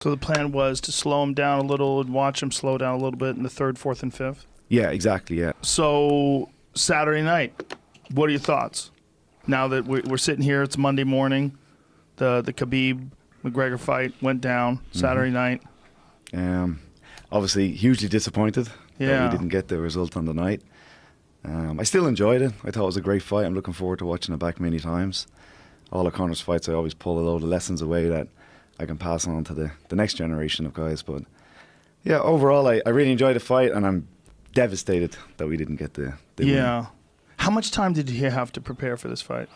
So the plan was to slow him down a little and watch him slow down a little bit in the third, fourth, and fifth? Yeah, exactly, yeah. So Saturday night, what are your thoughts? Now that we're sitting here, it's Monday morning. The Khabib McGregor fight went down Saturday night. Obviously, hugely disappointed that we didn't get the result on the night. I still enjoyed it. I thought it was a great fight. I'm looking forward to watching it back many times. All of Conor's fights, I always pull a load of lessons away that I can pass on to the next generation of guys. But yeah, overall, I really enjoyed the fight, and I'm devastated that we didn't get the win. How much time did he have to prepare for this fight?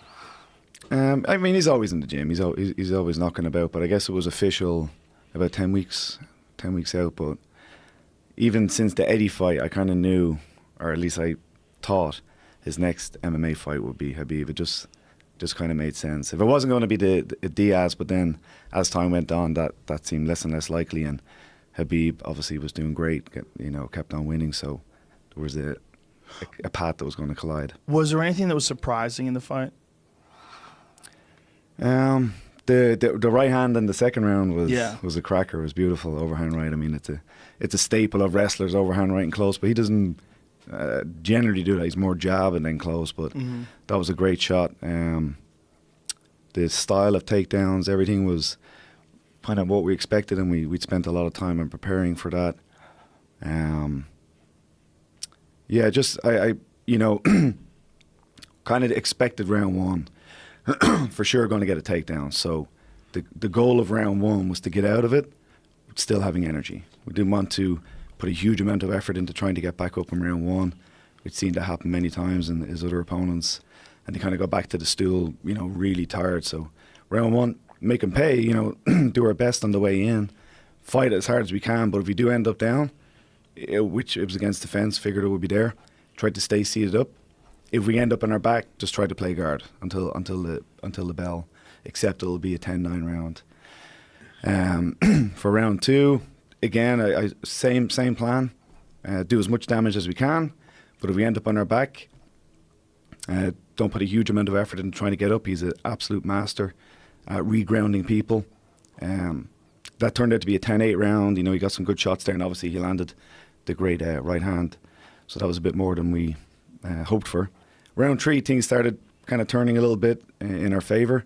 I mean, he's always in the gym. He's always knocking about. But I guess it was official about 10 weeks out. But even since the Eddie fight, I kind of knew, or at least I thought, his next MMA fight would be Khabib. It just kind of made sense. If it wasn't going to be the Diaz, but then as time went on, that seemed less and less likely. And Khabib obviously was doing great, kept on winning. So there was a path that was going to collide. Was there anything that was surprising in the fight? The right hand in the second round was a cracker. It was beautiful, overhand right. I mean, it's a staple of wrestlers, overhand right and close, but he doesn't generally do that. He's more jab and then close, but that was a great shot. The style of takedowns, everything was kind of what we expected, and we'd spent a lot of time in preparing for that. I kind of expected round one for sure going to get a takedown. So the goal of round one was to get out of it still having energy. We didn't want to put a huge amount of effort into trying to get back up in round one. We'd seen that happen many times in his other opponents, and they kind of got back to the stool, really tired. So round one, make them pay, do our best on the way in, fight as hard as we can. But if we do end up down, which it was against the fence, figured it would be there, tried to stay seated up. If we end up on our back, just try to play guard until the bell, except it'll be a 10-9 round. For round two, again, I same plan. Do as much damage as we can, but if we end up on our back, don't put a huge amount of effort into trying to get up. He's an absolute master at regrounding people. That turned out to be a 10-8 round. He got some good shots there, and obviously he landed the great right hand. So that was a bit more than we hoped for. Round three, things started kind of turning a little bit in our favour.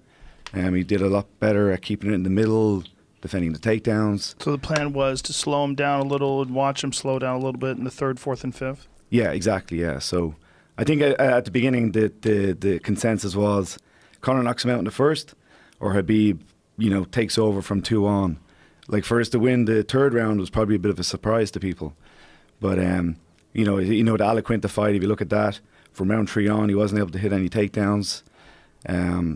He did a lot better at keeping it in the middle, defending the takedowns. So the plan was to slow him down a little and watch him slow down a little bit in the third, fourth, and fifth? Yeah, exactly, yeah. So I think at the beginning the consensus was Conor knocks him out in the first, or Khabib, takes over from 2 on. Like, for us to win the third round was probably a bit of a surprise to people. But, the Aliquinta fight, if you look at that, from round 3 on, he wasn't able to hit any takedowns.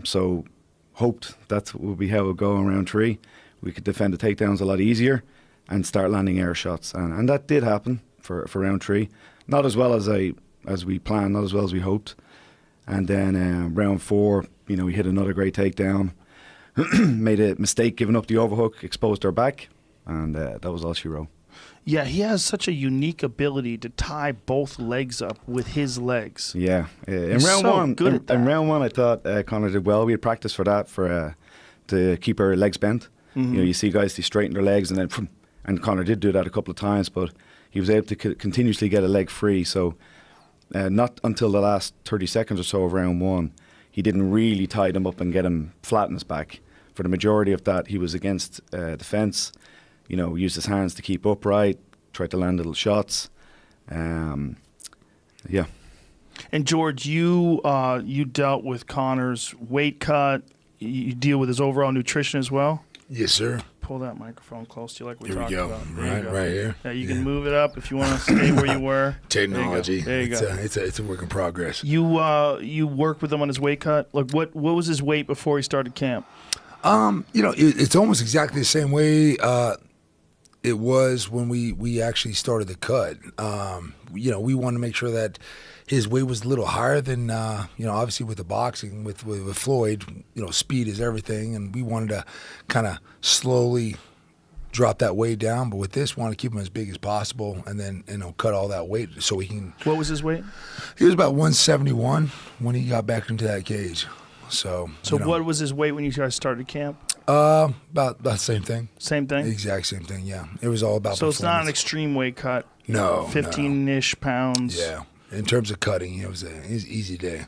So hoped that would be how it would go in round 3. We could defend the takedowns a lot easier and start landing air shots. And that did happen for round 3. Not as well as we planned, not as well as we hoped. And then round 4, we hit another great takedown. Made a mistake giving up the overhook, exposed our back, and that was all she wrote. Yeah, he has such a unique ability to tie both legs up with his legs. Yeah, in He's round so one, good at that. In round one, I thought Conor did well. We had practiced for that to keep our legs bent. You see guys they straighten their legs, and then and Conor did do that a couple of times, but he was able to continuously get a leg free. So not until the last 30 seconds or so of round one, he didn't really tie them up and get him flat on his back. For the majority of that, he was against the fence. Used his hands to keep upright, tried to land little shots. Yeah. And George, you dealt with Conor's weight cut. You deal with his overall nutrition as well? Yes, sir. Pull that microphone close to you like we Here we talked go. about. Right here. Yeah, you can move it up if you want to stay where you were. Technology. There you go. It's a work in progress. You worked with him on his weight cut. Like, what was his weight before he started camp? It's almost exactly the same way it was when we actually started the cut. We wanted to make sure that his weight was a little higher than, obviously with the boxing, with Floyd, speed is everything, and we wanted to kind of slowly drop that weight down. But with this, we want to keep him as big as possible and then, cut all that weight so he can. What was his weight? He was about 171 when he got back into that cage. So what was his weight when you guys started camp? About the same thing. Same thing. Exact same thing. Yeah, it was all about. So it's not an performance. extreme weight cut. No, 15-ish pounds. Yeah, in terms of cutting, it was an easy day.